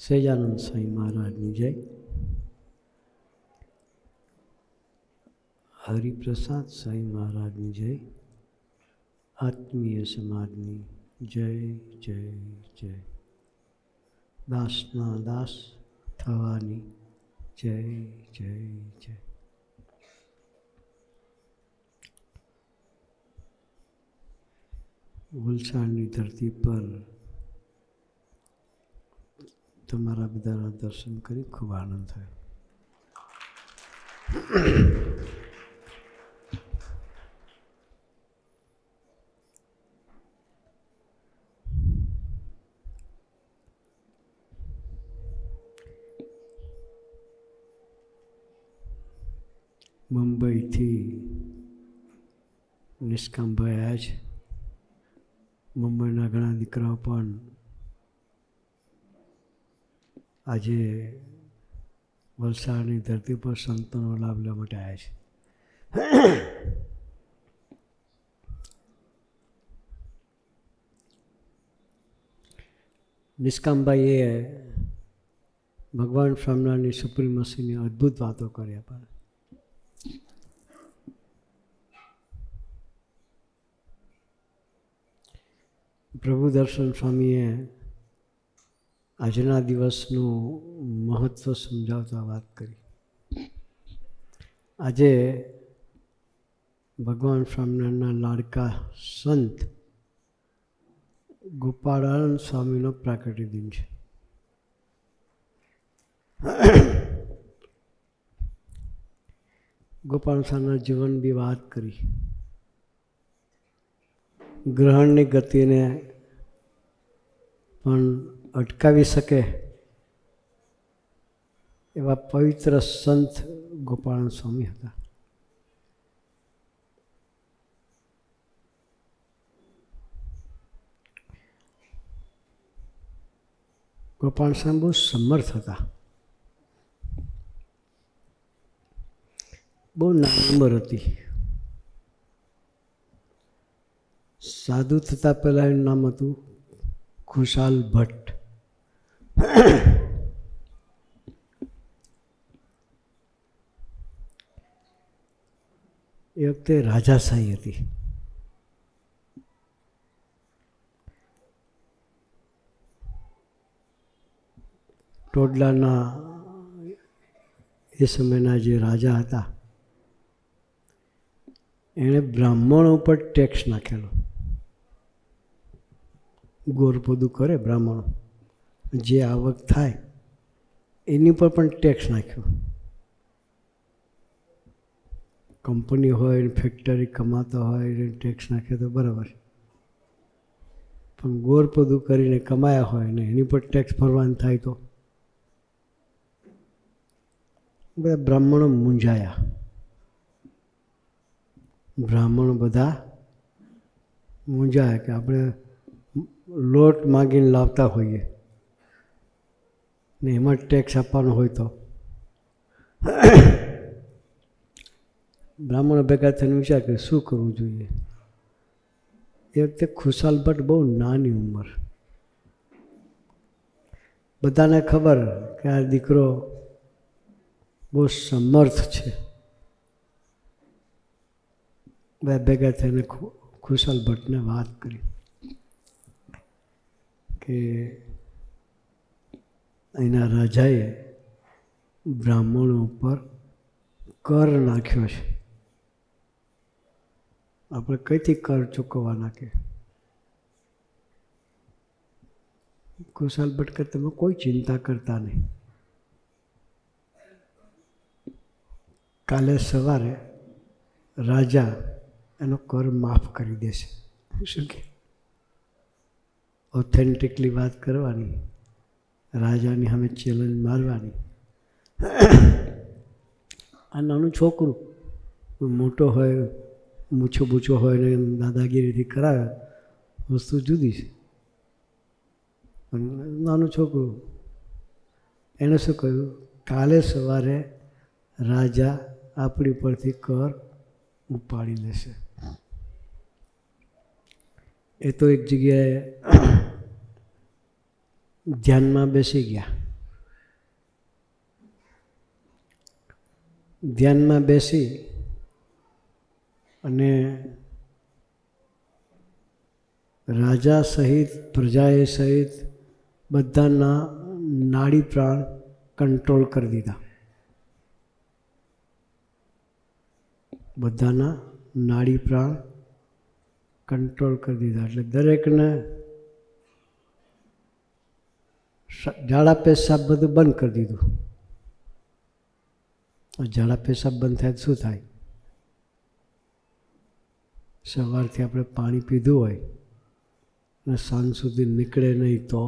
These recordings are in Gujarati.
સહજાનંદ સ્વામી મહારાજની જય, હરિપ્રસાદ સ્વામી મહારાજની જય, આત્મીય સમાજની જય જય જય, દાસના દાસ થવાની જય જય જય. વલસાડની ધરતી પર તમારા બધાના દર્શન કરી ખૂબ આનંદ થયો. મુંબઈથી નિષ્કામભાઈ આવ્યા છે. મુંબઈના ઘણા દીકરાઓ પણ આજે વલસાડની ધરતી પર સંતોનો લાભ લેવા માટે આવ્યા છે. નિષ્કામભાઈએ ભગવાન સ્વામિનારાયણની સુપ્રીમસીની અદ્ભુત વાતો કરી આપણને. પ્રભુ દર્શન સ્વામીએ આજના દિવસનું મહત્ત્વ સમજાવતા વાત કરી. આજે ભગવાન સ્વામિનારાયણના લાડકા સંત ગોપાળાનંદ સ્વામીનો પ્રાકટ્ય દિન છે. ગોપાલ સ્વામીના જીવન બી વાત કરી. ગ્રહણની ગતિને પણ અટકાવી શકે એવા પવિત્ર સંત ગોપાળાનંદ સ્વામી હતા. ગોપાલ સ્વામી બહુ સમર્થ હતા. બહુ નાની ઉંમર હતી. સાધુ થતાં પહેલાં એનું નામ હતું ખુશાલ ભટ્ટ. એ વખતે રાજાશાહી હતી. ટોડલાના એ સમયના જે રાજા હતા એણે બ્રાહ્મણો ઉપર ટેક્સ નાખેલો. ગોરપોદું કરે બ્રાહ્મણો, જે આવક થાય એની ઉપર પણ ટેક્સ નાખ્યો. કંપની હોય, ફેક્ટરી કમાતા હોય એને ટેક્સ નાખે તો બરાબર, પણ ગોરપોદું કરીને કમાયા હોય ને એની પર ટેક્સ ભરવાનું થાય તો બધા બ્રાહ્મણો મૂંઝાયા. બ્રાહ્મણો બધા મૂંઝાયા કે આપણે લોટ માગીને લાવતા હોઈએ ને એમાં ટેક્સ આપવાનો હોય તો. બ્રાહ્મણો ભેગા થઈને વિચાર કે શું કરવું જોઈએ. એ વખતે ખુશાલ ભટ્ટ બહુ નાની ઉંમર. બધાને ખબર કે આ દીકરો બહુ સમર્થ છે. બે ભેગા થઈને ખુશાલ ભટ્ટને વાત કરી કે અહીંના રાજાએ બ્રાહ્મણો ઉપર કર નાખ્યો છે, આપણે કઈથી કર ચૂકવવાના કે. ખુશાલ ભટ્ટ કે તમે કોઈ ચિંતા કરતા નહીં, કાલે સવારે રાજા એનો કર માફ કરી દેશે. શું કે ઓથેન્ટિકલી વાત કરવાની, રાજાની સામે ચેલેન્જ મારવાની. આ નાનું છોકરું મોટો હોય, મૂછો બૂછો હોય ને દાદાગીરીથી કરાવે વસ્તુ જુદી છે, પણ નાનું છોકરું એણે શું કહ્યું, કાલે સવારે રાજા આપણી પરથી કર ઉપાડી લેશે. એ તો એક જગ્યાએ ધ્યાનમાં બેસી ગયા. ધ્યાનમાં બેસી અને રાજા સહિત પ્રજાએ સહિત બધાના નાડી પ્રાણ કંટ્રોલ કરી દીધા. બધાના નાડી પ્રાણ કંટ્રોલ કરી દીધા. એટલે દરેકને ઝાડા પેશાબ બધું બંધ કરી દીધું. ઝાડા પેશાબ બંધ થાય તો શું થાય? સવારથી આપણે પાણી પીધું હોય અને સાંજ સુધી નીકળે નહીં તો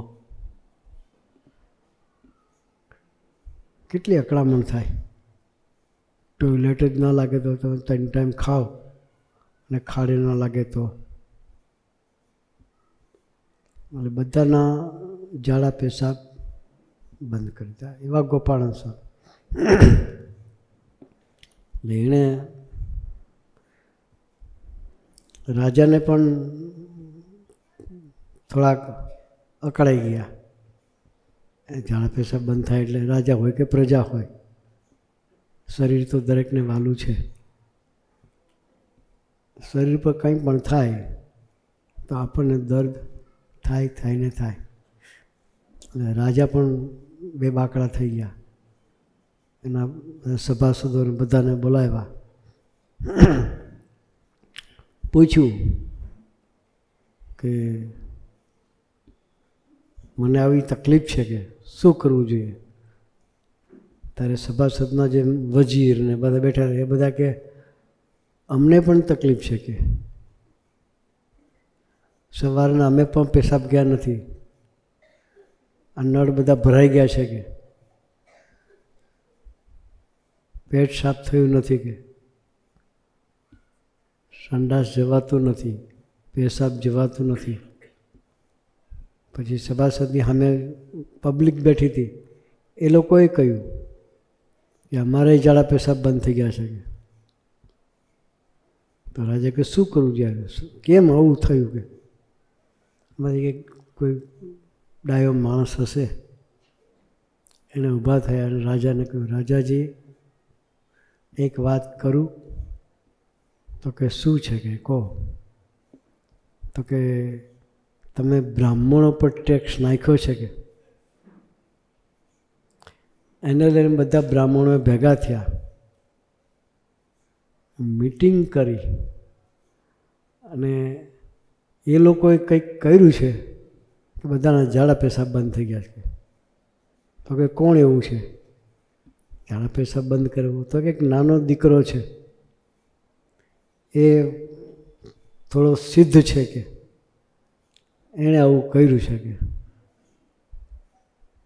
કેટલી અકળામણ થાય. ટોયલેટ જ ના લાગે તો તમે 3 ટાઈમ ખાઓ અને ખાડે ન લાગે તો. એટલે બધાના ઝાડા પેશાબ બંધ કરી દીધા. એવા ગોપાળન સર એટલે એણે રાજાને પણ થોડાક અકળાઈ ગયા. ઝાડા પેશાબ બંધ થાય એટલે રાજા હોય કે પ્રજા હોય, શરીર તો દરેકને વાલું છે. શરીર પર કંઈ પણ થાય તો આપણને દર્દ થાય ને થાય. અને રાજા પણ બે બાકડા થઈ ગયા. એના સભાસદોને બધાને બોલાવ્યા. પૂછ્યું કે મને આવી તકલીફ છે કે શું કરવું જોઈએ? ત્યારે સભાસદના જે વજીર ને બધા બેઠા એ બધા કે અમને પણ તકલીફ છે કે સવારના અમે પણ પેશાબ ગયા નથી, આ નળ બધા ભરાઈ ગયા છે કે પેટ સાફ થયું નથી કે સંડાસ જવાતું નથી, પેશાબ જવાતું નથી. પછી સભાસદની સામે પબ્લિક બેઠી હતી, એ લોકોએ કહ્યું કે અમારે ઝાડા પેશાબ બંધ થઈ ગયા છે કે. તો રાજા કે શું કરવું જોઈએ, કેમ આવું થયું કે? એમાંથી કે કોઈ ડાયો માણસ હશે એને ઊભા થયા અને રાજાને કહ્યું, રાજાજી એક વાત કરું? તો કે શું છે કે કહો? તો કે તમે બ્રાહ્મણો પર ટેક્સ નાખ્યો છે કે? એને લઈને બધા બ્રાહ્મણો ભેગા થયા, મીટિંગ કરી અને એ લોકોએ કંઈક કર્યું છે કે બધાના ઝાડા પેશાબ બંધ થઈ ગયા છે. તો કે કોણ એવું છે ઝાડા પેશાબ બંધ કરવું? તો કે એક નાનો દીકરો છે, એ થોડો સિદ્ધ છે કે એણે આવું કર્યું છે કે.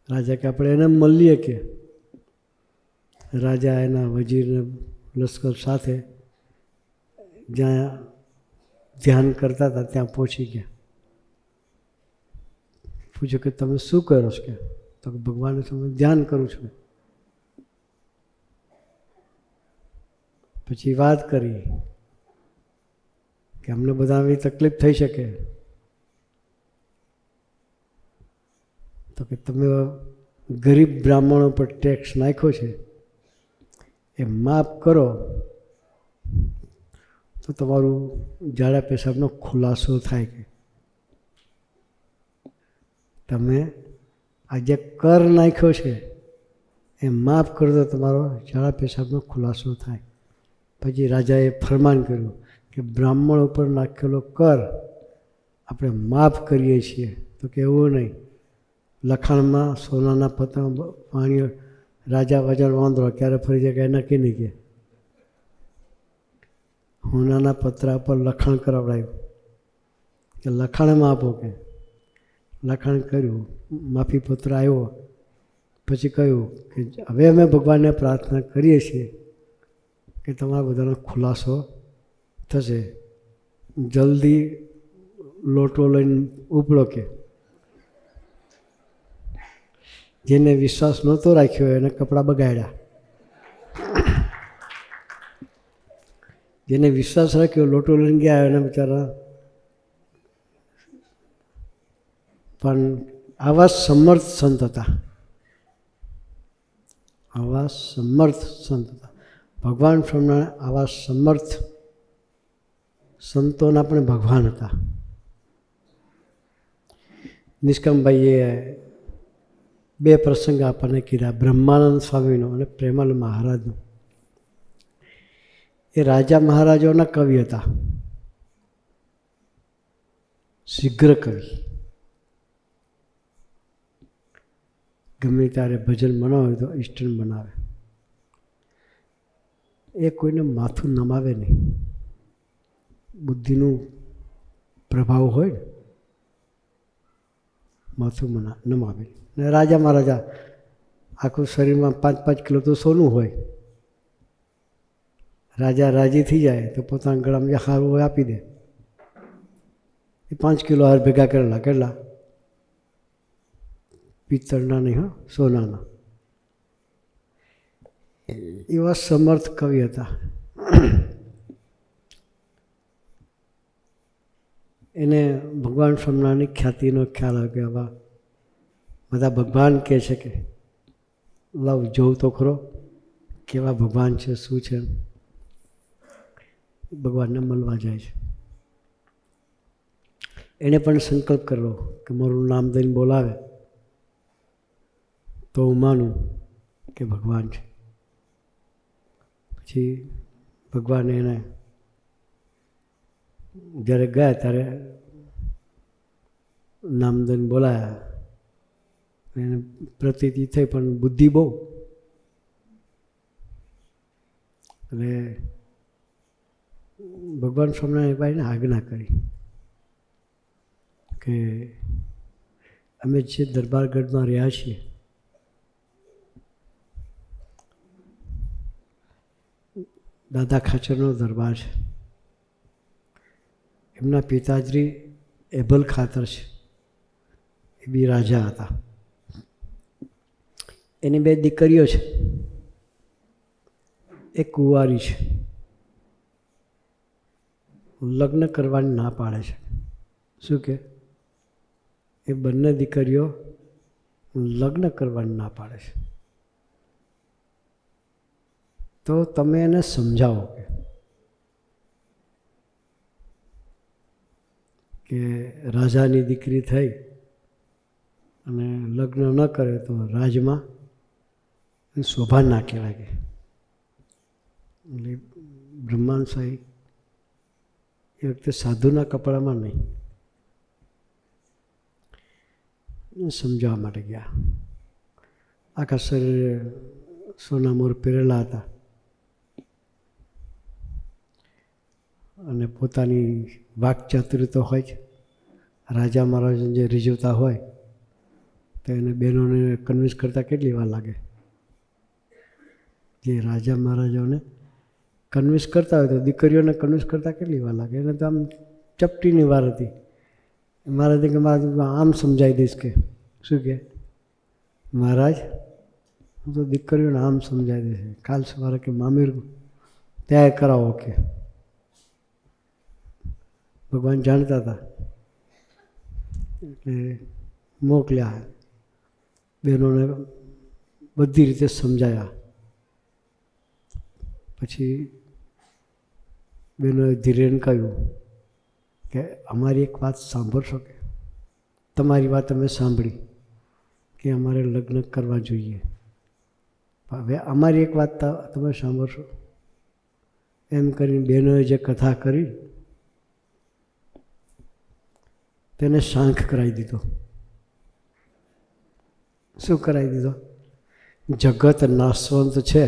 રાજા કે આપણે એને મળીએ કે. રાજા એના વજીરને લશ્કર સાથે જ્યાં ધ્યાન કરતા હતા ત્યાં પહોંચી ગયા. પૂછ્યું કે તમે શું કરો છો કે? તો ભગવાનને તમે ધ્યાન કરું છું. પછી વાત કરી કે અમને બધા આવી તકલીફ થઈ શકે, તો કે તમે ગરીબ બ્રાહ્મણો પર ટેક્સ નાખ્યો છે એ માફ કરો તો તમારું ઝાડા પેશાબનો ખુલાસો થાય કે તમે આ જે કર નાખ્યો છે એ માફ કરો તો તમારો ઝાડા પેશાબનો ખુલાસો થાય. પછી રાજાએ ફરમાન કર્યું કે બ્રાહ્મણ ઉપર નાખેલો કર આપણે માફ કરીએ છીએ. તો કે એવું નહીં, લખાણમાં સોનાના પત્તા પાણી રાજા વજન વાંધો ક્યારે ફરી જાય કે નક્કી નહીં કે સોનાના પત્રા પર લખાણ કરાવડાયું કે લખાણમાં આપો કે. લખાણ કર્યું, માફી પત્ર આવ્યો. પછી કહ્યું કે હવે અમે ભગવાનને પ્રાર્થના કરીએ છીએ કે તમારા બધાનો ખુલાસો થશે, જલ્દી લોટો લઈને ઉપડો કે. જેને વિશ્વાસ નહોતો રાખ્યો એને કપડાં બગાડ્યા, જેને વિશ્વાસ રાખ્યો લોટો લઈને ગયા એને બિચારા. પણ આવા સમર્થ સંત હતા, આવા સમર્થ સંત હતા. ભગવાન સ્વામિનારાયણ આવા સમર્થ સંતોના પણ ભગવાન હતા. નિષ્કામભાઈએ 2 પ્રસંગ આપણને કીધા, બ્રહ્માનંદ સ્વામીનો અને પ્રેમાનંદ મહારાજનો. એ રાજા મહારાજાઓના કવિ હતા, શીઘ્ર કવિ. ગમે ત્યારે ભજન બનાવે તો ઇન્સ્ટન્ટ બનાવે. એ કોઈને માથું નમાવે નહીં. બુદ્ધિનું પ્રભાવ હોય ને, માથું નમાવે. ને રાજા મહારાજા આખું શરીરમાં 5-5 કિલો તો સોનું હોય. રાજા રાજી થઈ જાય તો પોતાના ગળામાં જે હાર હોય આપી દે. એ 5 કિલો હાર ભેગા કરેલા, કેટલા? પિત્તળના નહીં, હા, સોનાના. એવા સમર્થ કવિ હતા. એને ભગવાન સ્વામિનારાયણની ખ્યાતિનો ખ્યાલ આવ્યો કે આવા બધા ભગવાન કહે છે કે લાવ જોઉં તો ખરો કેવા ભગવાન છે, શું છે. ભગવાનને મળવા જાય છે. એણે પણ સંકલ્પ કર્યો કે મારું નામ દઈને બોલાવે તો હું માનું કે ભગવાન છે. પછી ભગવાને એને જ્યારે ગયા ત્યારે નામદન બોલાયા. એને પ્રતીતિ થઈ પણ બુદ્ધિ બહુ. એટલે ભગવાન સ્વામિનારાયણ ભાઈને આજ્ઞા કરી કે અમે જે દરબારગઢમાં રહ્યા છીએ દાદા ખાચરનો દરબાર છે. એમના પિતાશ્રી એબલ ખાતર છે, એ બી રાજા હતા. એની 2 દીકરીઓ છે, એક કુંવારી છે. લગ્ન કરવાની ના પાડે છે. શું કે એ બંને દીકરીઓ લગ્ન કરવાની ના પાડે છે. તો તમે એને સમજાવો કે રાજાની દીકરી થઈ અને લગ્ન ન કરે તો રાજમાં શોભા ના કહેવાય. કે એટલે બ્રહ્માંડ સાહેબ એ વખતે સાધુના કપડામાં નહીં, સમજાવવા માટે ગયા. આખા શરીરે સોના મોર પહેરેલા હતા અને પોતાની વાકચાતુરી તો હોય જ. રાજા મહારાજને જે રીઝવતા હોય તો એને બહેનોને કન્વિન્સ કરતાં કેટલી વાર લાગે. જે રાજા મહારાજાઓને કન્વિન્સ કરતા હોય તો દીકરીઓને કન્વિન્સ કરતાં કેટલી વાર લાગે. એને તો આમ ચપટીની વાર હતી. મહારાજે કે મારે આમ સમજાવી દઈશ. કે શું કે મહારાજ હું તો દીકરીઓને આમ સમજાવી દઈશ. કાલ સવારે કે મામીર ત્યાં કરાવો. કે ભગવાન જાણતા હતા એટલે મોકલ્યા. બહેનોને બધી રીતે સમજાયા. પછી બહેનોએ ધીરેન કહ્યું કે અમારી એક વાત સાંભળશો. કે તમારી વાત અમે સાંભળી કે અમારે લગ્ન કરવા જોઈએ. હવે અમારી એક વાત તમે સાંભળશો. એમ કરીને બહેનોએ જે કથા કરી તેને શાંખ કરાવી દીધો. શું કરાવી દીધો? જગત નાશવંત છે.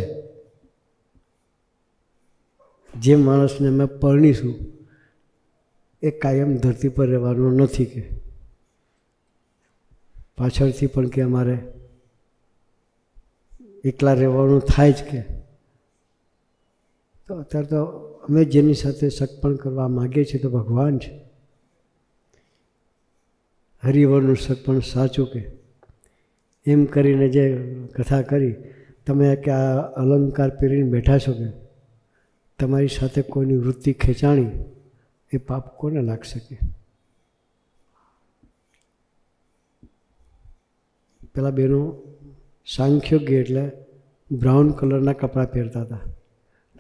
જે માણસને અમે પરણીશું એ કાયમ ધરતી પર રહેવાનું નથી. કે પાછળથી પણ કે અમારે એકલા રહેવાનું થાય જ. કે તો અત્યારે તો અમે જેની સાથે સગપણ કરવા માગીએ છીએ તો ભગવાન છે. હરિવરનું સગપણ સાચું. કે એમ કરીને જે કથા કરી, તમે કે આ અલંકાર પહેરીને બેઠા છો, કે તમારી સાથે કોઈની વૃત્તિ ખેંચાણી એ પાપ કોને લાગશે. કે પેલા બહેનો સાંખ્યોગ્ય એટલે બ્રાઉન કલરના કપડાં પહેરતા હતા.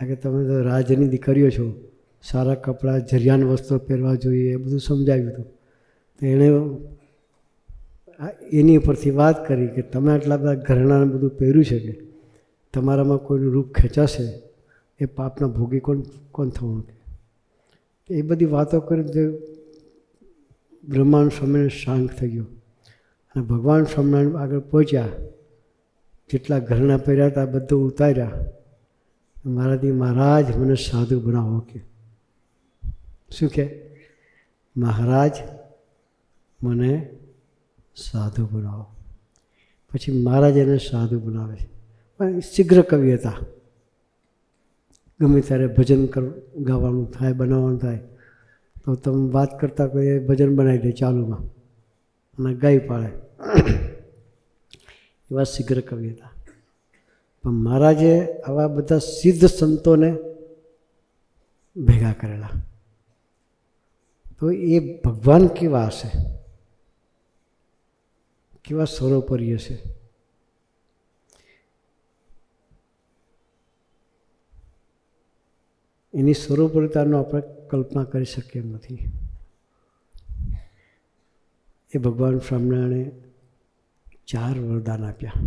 કે તમે તો રાજની દીકરીઓ છો, સારા કપડાં જરિયાન વસ્ત્રો પહેરવા જોઈએ એ બધું સમજાવ્યું હતું. તો એણે એની ઉપરથી વાત કરી કે તમે આટલા બધા ઘરેણાં બધું પહેર્યું છે કે તમારામાં કોઈનું રૂપ ખેંચાશે એ પાપના ભોગી કોણ થવાનું. એ બધી વાતો કરીને બ્રહ્માંડ સ્વામિનારાયણ શાંત થઈ ગયો અને ભગવાન સ્વામિનારાયણ આગળ પહોંચ્યા. જેટલા ઘરેણાં પહેર્યા હતા બધું ઉતાર્યા. મહારાજજી, મહારાજ મને સાધુ બનાવો કે. શું કે? મહારાજ મને સાધુ બનાવો. પછી મહારાજ એને સાધુ બનાવે છે. પણ શીઘ્ર કવિ હતા. ગમે ત્યારે ભજન ગાવાનું થાય, બનાવવાનું થાય તો તમે વાત કરતાં કોઈ ભજન બનાવી દે ચાલુમાં અને ગાઈ પાડે. એવા શીઘ્ર કવિ હતા. પણ મહારાજે આવા બધા સિદ્ધ સંતોને ભેગા કરેલા. તો એ ભગવાન કેવા હશે, કેવા સર્વોપરી હશે. એની સર્વોપરિતાનો આપણે કલ્પના કરી શકીએ એમ નથી. એ ભગવાન સ્વામિનારાયણે 4 વરદાન આપ્યા.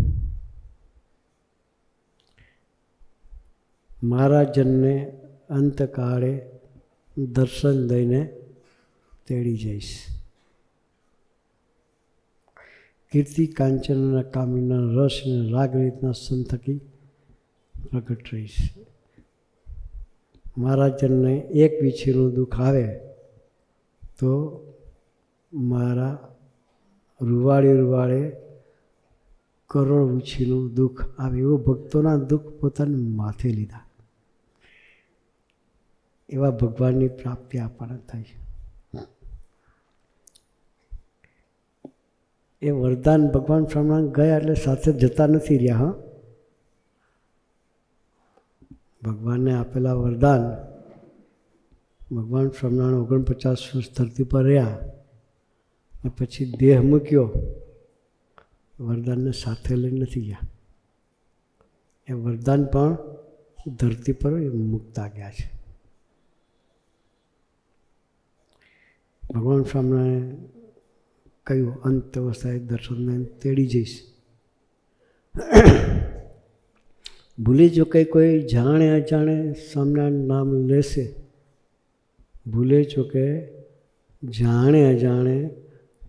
મહારાજનને અંતકાળે દર્શન દઈને તેડી જઈશ. કીર્તિ કાંચનના કામિના રસ અને રાગ રીતના સંથકી પ્રગટ રહીશ. મહારાજનને એક વીછીનું દુઃખ આવે તો મારા રૂવાડે કરોડ વીછીનું દુઃખ આવે એવો ભક્તોના દુઃખ પોતાને માથે લીધા. એવા ભગવાનની પ્રાપ્તિ આપણને થાય. એ વરદાન ભગવાન સ્વામિનારાયણ ગયા એટલે સાથે જતા નથી રહ્યા. હા, ભગવાનને આપેલા વરદાન ભગવાન સ્વામિનારાયણ 49 વર્ષ ધરતી પર રહ્યા અને પછી દેહ મૂક્યો. વરદાનને સાથે લઈને નથી ગયા. એ વરદાન પણ ધરતી પર મૂકતા ગયા છે. ભગવાન સ્વામિનારાયણે કહ્યું અંત અવસ્થાએ દર્શનને તેડી જઈશ. ભૂલી જો કે કોઈ જાણે અજાણે સ્વામિનારાયણ નામ લેશે, ભૂલે જો કે જાણે અજાણે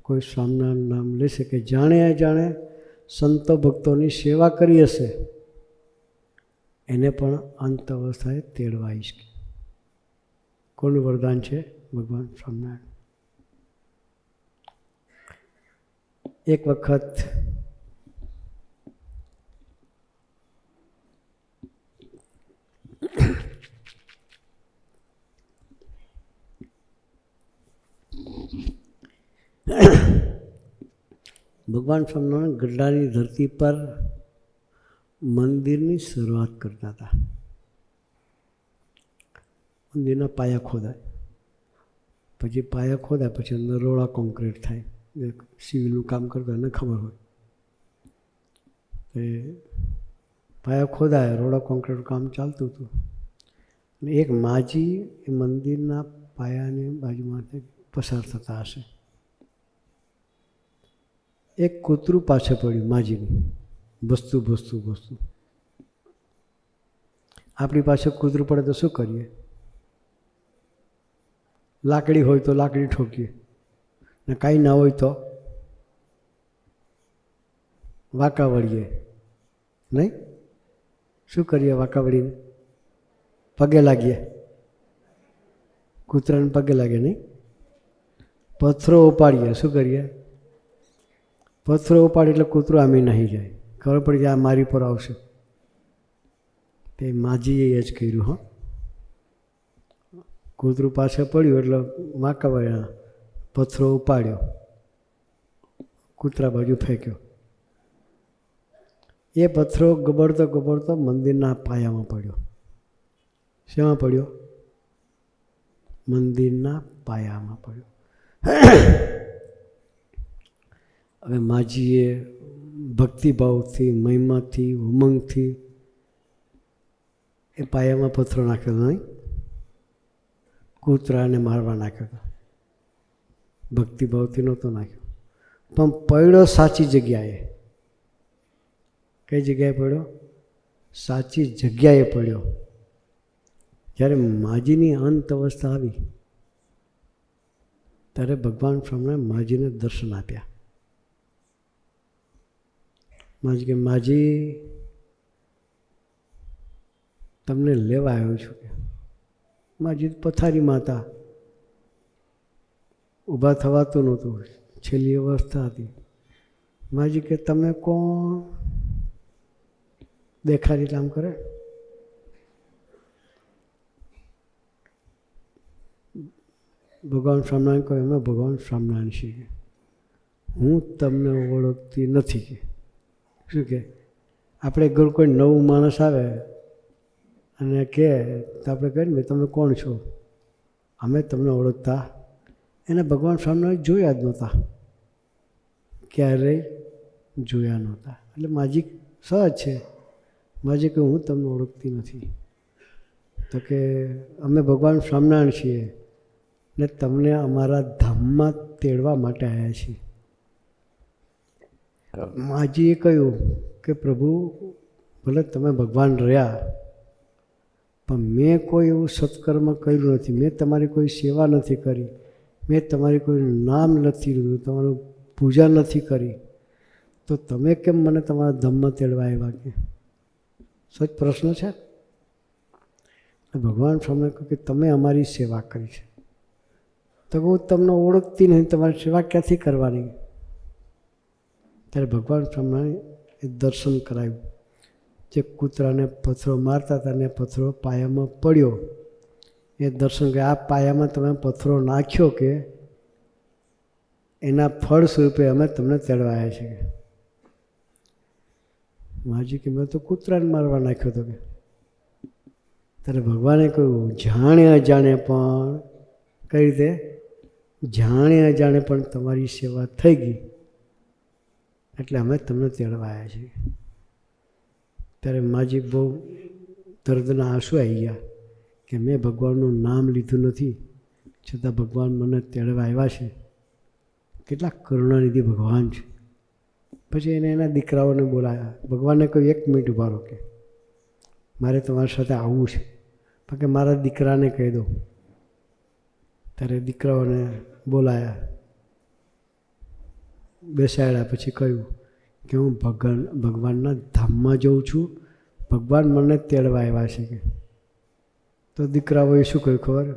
કોઈ સ્વામિનારાયણ નામ લેશે કે જાણે અજાણે સંતો ભક્તોની સેવા કરી હશે એને પણ અંત અવસ્થાએ તેડવા આવીશ. કોનું વરદાન છે? ભગવાન સ્વામિનારાયણ. એક વખત ભગવાન સ્વામિનારાયણ ગઢડાની ધરતી પર મંદિરની શરૂઆત કરતા હતા. મંદિરના પાયા ખોદાય, પછી પાયા ખોદાય પછી અંદર રોડા કોન્ક્રીટ થાય. સિવિલનું કામ કરતા એને ખબર હોય એ પાયા ખોદાય, રોડા કોન્ક્રીટનું કામ ચાલતું હતું. અને એક માજી એ મંદિરના પાયાની બાજુમાંથી પસાર થતા હશે. એક કૂતરું પાછળ પડ્યું માજીની. ભસતું. આપણી પાસે કૂતરું પડે તો શું કરીએ? લાકડી હોય તો લાકડી ઠોકીએ, ને કાંઈ ના હોય તો વાંકા વળીએ. નહીં? શું કરીએ? વાંકા વળીને પગે લાગીએ. કૂતરાને પગે લાગે નહીં? પથ્થરો ઉપાડીએ. શું કરીએ? પથ્થરો ઉપાડી એટલે કૂતરું આમી નહીં જાય. ખબર પડી જાય આ મારી પર આવશે. તે માજીએ એ જ કર્યું. હા, કૂતરું પાછળ પડ્યું એટલે વાંકા વળ્યા, પથ્થરો ઉપાડ્યો, કૂતરા બાજુ ફેંક્યો. એ પથ્થરો ગબડતો મંદિરના પાયામાં પડ્યો. શેમાં પડ્યો? મંદિરના પાયામાં પડ્યો. હવે માજીએ ભક્તિભાવથી, મહિમાથી, ઉમંગથી એ પાયામાં પથ્થરો નાખ્યો હતો નહીં, કૂતરાને મારવા નાખ્યો હતો, ભક્તિભાવથી નહોતો નાખ્યો, પણ પડ્યો સાચી જગ્યાએ. કઈ જગ્યાએ પડ્યો? સાચી જગ્યાએ પડ્યો. જ્યારે માજીની અંત અવસ્થા આવી ત્યારે ભગવાન સ્વામિનારાયણ માજીને દર્શન આપ્યા. માજી કે માજી તમને લેવા આવ્યો છું. કે માજી પથારીમાં હતા, ઊભા થવાતું નહોતું, છેલ્લી અવસ્થા હતી. માજી કે તમે કોણ? દેખાડી કામ કરે. ભગવાન સ્વામિનારાયણ કહે અમે ભગવાન સ્વામિનારાયણ છીએ, હું તમને ઓળખતી નથી. કે શું કે આપણે ઘર કોઈ નવું માણસ આવે અને કહે તો આપણે કહીએ ને તમે કોણ છો? અમે તમને ઓળખતા. એને ભગવાન સ્વામિનારાયણ જોયા જ નહોતા, ક્યારેય જોયા નહોતા. એટલે માજી સહજ છે. માજી કે હું તમને ઓળખતી નથી. તો કે અમે ભગવાન સ્વામિનારાયણ છીએ ને તમને અમારા ધામમાં તેડવા માટે આવ્યા છીએ. માજીએ કહ્યું કે પ્રભુ ભલે તમે ભગવાન રહ્યા, પણ મેં કોઈ એવું સત્કર્મ કર્યું નથી, મેં તમારી કોઈ સેવા નથી કરી, મેં તમારી કોઈ નામ નથી લીધું, તમારું પૂજા નથી કરી, તો તમે કેમ મને તમારા ધામમાં તેડવા આવ્યા? કે સચ પ્રશ્ન છે. ભગવાન સ્વામીને કહ્યું કે તમે અમારી સેવા કરી છે. તો હું તમને ઓળખતી નહીં, તમારી સેવા ક્યાંથી કરવાની? ત્યારે ભગવાન સ્વામિનારાયણ એ દર્શન કરાવ્યું. જે કૂતરાને પથ્થરો મારતા હતા ને પથ્થરો પાયામાં પડ્યો, એ દર્શન કે આ પાયામાં તમે પથ્થરો નાખ્યો કે એના ફળ સ્વરૂપે અમે તમને તેડવા આવ્યા છીએ. માજી કે મેં તો કૂતરાને મારવા નાખ્યો હતો. કે ત્યારે ભગવાને કહ્યું જાણે અજાણે પણ, કઈ રીતે? જાણે અજાણે પણ તમારી સેવા થઈ ગઈ એટલે અમે તમને તેડવા આવ્યા છીએ. ત્યારે માજી બહુ દર્દના આંસુ આવી ગયા કે મેં ભગવાનનું નામ લીધું નથી છતાં ભગવાન મને તેડવા આવ્યા છે. કેટલા કરુણાનિધિ ભગવાન છે. પછી એને એના દીકરાઓને બોલાવ્યા. ભગવાનને કહ્યું 1 મિનિટ ઊભા રહો, કે મારે તમારી સાથે આવવું છે, પણ કે મારા દીકરાને કહી દો. ત્યારે દીકરાઓને બોલાયા, બેસાડ્યા. પછી કહ્યું કે હું ભગવાનના ધામમાં જઉં છું, ભગવાન મને તેડવા આવ્યા છે. કે તો દીકરાઓએ શું કહ્યું ખબર?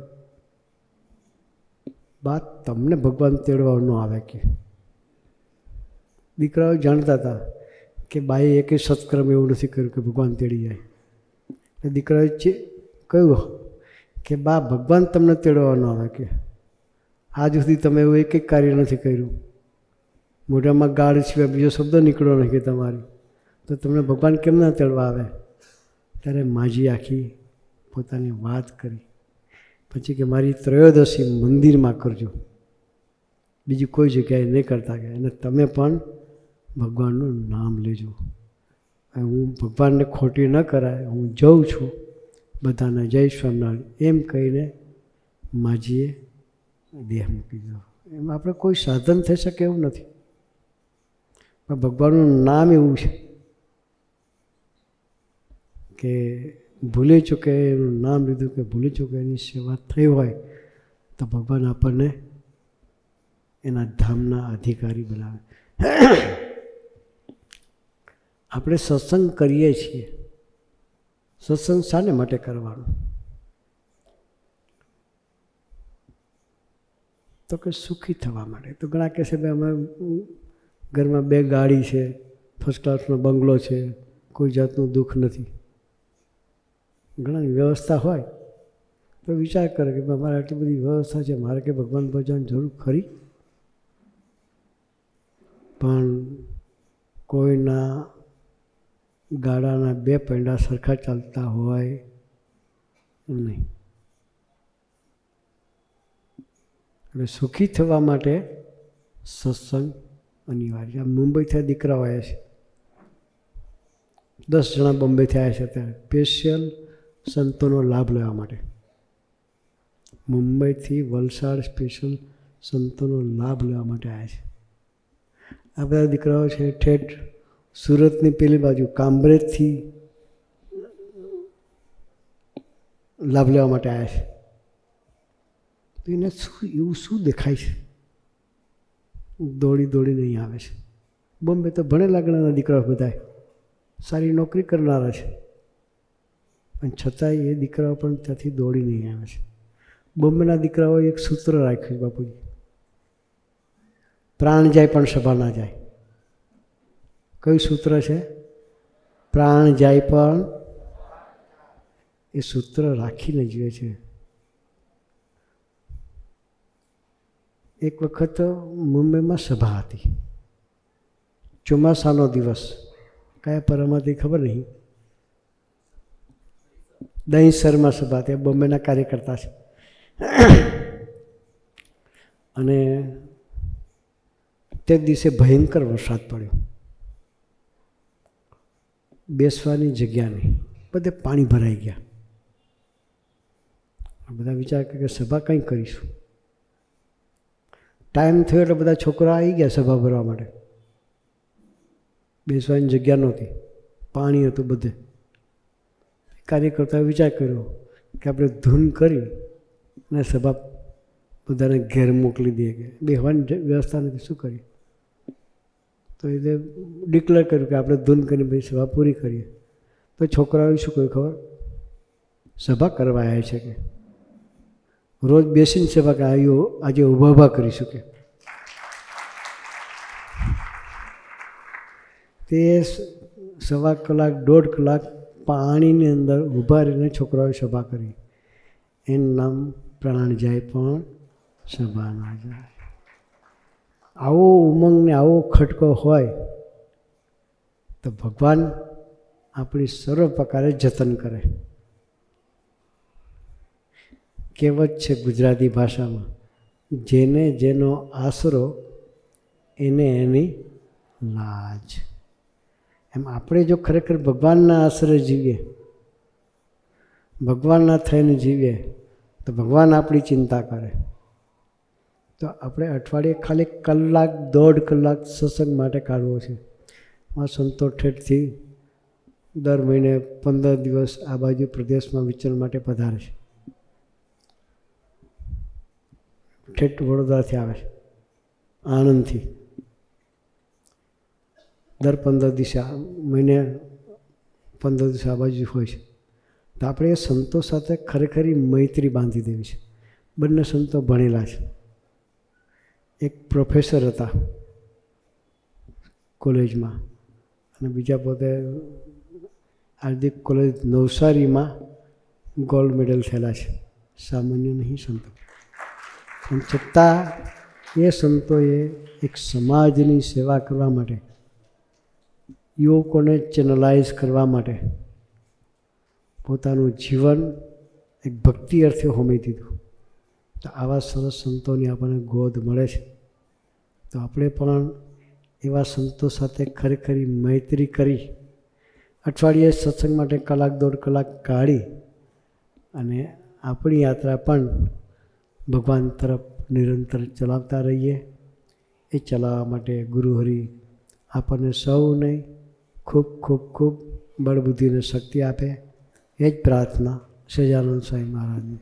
બા તમને ભગવાન તેડવા ન આવે. કે દીકરાઓ જાણતા હતા કે બાએ એકે સત્કર્મ એવું નથી કર્યું કે ભગવાન તેડી જાય. એટલે દીકરાએ કહ્યું કે બા ભગવાન તમને તેડવા ન આવે. કે આજ સુધી તમે એવું એક કાર્ય નથી કર્યું, મોઢામાં ગાળ સિવાય બીજો શબ્દ નીકળ્યો નથી તમારી, તો તમને ભગવાન કેમ ના તેડવા આવે? ત્યારે માજી આખી પોતાની વાત કરી. પછી કે મારી ત્રયોદશી મંદિરમાં કરજો, બીજી કોઈ જગ્યાએ નહીં કરતા. ગયા અને તમે પણ ભગવાનનું નામ લેજો. હું ભગવાનને ખોટી ન કરાય, હું જઉં છું, બધાને જય સ્વામિનારાયણ એમ કહીને માજીએ દેહ મૂકી દીધો. એમાં આપણે કોઈ સાધન થઈ શકે એવું નથી, પણ ભગવાનનું નામ એવું છે કે ભૂલી ચૂકે એનું નામ લીધું, કે ભૂલી ચૂકે એની સેવા થઈ હોય તો ભગવાન આપણને એના ધામના અધિકારી બનાવે. આપણે સત્સંગ કરીએ છીએ, સત્સંગ શાને માટે કરવાનો? તો કે સુખી થવા માટે. તો ઘણા કહેશે ભાઈ અમે ઘરમાં 2 ગાડી છે, ફર્સ્ટ ક્લાસનો બંગલો છે, કોઈ જાતનું દુઃખ નથી. ઘણાની વ્યવસ્થા હોય તો વિચાર કરે કે મારે આટલી બધી વ્યવસ્થા છે, મારે કે ભગવાન ભજવાની જરૂર ખરી? પણ કોઈના ગાડાના 2 પૈડા સરખા ચાલતા હોય નહીં. એટલે સુખી થવા માટે સત્સંગ અનિવાર્ય. મુંબઈથી દીકરાઓ આવ્યા છે, 10 જણા બોમ્બેથી આવ્યા છે. અત્યારે સ્પેશિયલ સંતોનો લાભ લેવા માટે. મુંબઈથી વલસાડ સ્પેશિયલ સંતોનો લાભ લેવા માટે આવ્યા છે. આ બધા દીકરાઓ છે ઠેઠ સુરતની પેલી બાજુ કામરેજથી લાભ લેવા માટે આવ્યા છે. તો એને એવું શું દેખાય છે? દોડી દોડીને અહીં આવે છે. બોમ્બે તો ભણેલા ગણેલા દીકરાઓ બધા સારી નોકરી કરનારા છે, પણ છતાંય એ દીકરાઓ પણ ત્યાંથી દોડીને અહીં આવે છે. બોમ્બેના દીકરાઓએ એક સૂત્ર રાખ્યું બાપુજી, પ્રાણ જાય પણ સભા ના જાય. કયું સૂત્ર છે? પ્રાણ જાય પણ. એ સૂત્ર રાખીને જીવે છે. એક વખત મુંબઈમાં સભા હતી, ચોમાસાનો દિવસ, કયા પરમાથી ખબર નહીં, દહીંસરમાં સભા હતી. બોમ્બેના કાર્યકર્તા છે. અને તે દિવસે ભયંકર વરસાદ પડ્યો, બેસવાની જગ્યા નહીં, બધે પાણી ભરાઈ ગયા. બધા વિચાર કરે કે સભા કંઈ કરીશું. ટાઈમ થયો એટલે બધા છોકરા આવી ગયા સભા ભરવા માટે. બેસવાની જગ્યા નહોતી, પાણી હતું બધે. કાર્યકર્તાએ વિચાર કર્યો કે આપણે ધૂન કરી અને સભા બધાને ઘેર મોકલી દઈએ, કે બેસવાની વ્યવસ્થા નથી, શું કરીએ? તો એ ડિક્લેર કર્યું કે આપણે ધૂન કરીને પછી સભા પૂરી કરીએ. તો છોકરાઓએ શું કહ્યું ખબર? સભા કરવા આવ્યા છે કે રોજ બેસીને સભા કે આજે ઊભા ઊભા કરીશું કે. તે 1.25 કલાક 1.5 કલાક પાણીની અંદર ઊભા રહીને છોકરાઓએ સભા કરી. એનું નામ પ્રાણ જાય પણ સભા ના જાય. આવો ઉમંગને આવો ખટકો હોય તો ભગવાન આપણી સર્વ પ્રકારે જતન કરે. કહેવત છે ગુજરાતી ભાષામાં, જેને જેનો આશરો એને એની લાજ. એમ આપણે જો ખરેખર ભગવાનના આશરે જીવીએ, ભગવાનના થઈને જીવીએ, તો ભગવાન આપણી ચિંતા કરે. તો આપણે અઠવાડિયે ખાલી 1 કલાક 1.5 કલાક સત્સંગ માટે કાઢવો છે. આ સંતો ઠેઠથી દર મહિને 15 દિવસ આ બાજુ પ્રદેશમાં વિચરણ માટે પધારે છે. ઠેઠ વડોદરાથી આવે છે, આણંદથી. દર 15 દિવસે મહિને 15 દિવસે આ બાજુ હોય છે. તો આપણે એ સંતો સાથે ખરેખર મૈત્રી બાંધી દેવી છે. બંને સંતો ભણેલા છે. એક પ્રોફેસર હતા કોલેજમાં, અને બીજા પોતે આયુર્વેદિક કોલેજ નવસારીમાં ગોલ્ડ મેડલ થયેલા છે. સામાન્ય નહીં સંતો, પણ છતાં એ સંતોએ એક સમાજની સેવા કરવા માટે, યુવકોને ચેનલાઇઝ કરવા માટે પોતાનું જીવન એક ભક્તિ અર્થે હોમી દીધું. તો આવા સરસ સંતોની આપણને ગોદ મળે છે. તો આપણે પણ એવા સંતો સાથે ખરેખર મૈત્રી કરી અઠવાડિયે સત્સંગ માટે 1 કલાક 1.5 કલાક કાઢી અને આપણી યાત્રા પણ ભગવાન તરફ નિરંતર ચલાવતા રહીએ. એ ચલાવવા માટે ગુરુહરિ આપણને સૌને ખૂબ ખૂબ ખૂબ બળબુદ્ધિ અને શક્તિ આપે. એ જ પ્રાર્થના સહજાનંદ સ્વામી મહારાજની.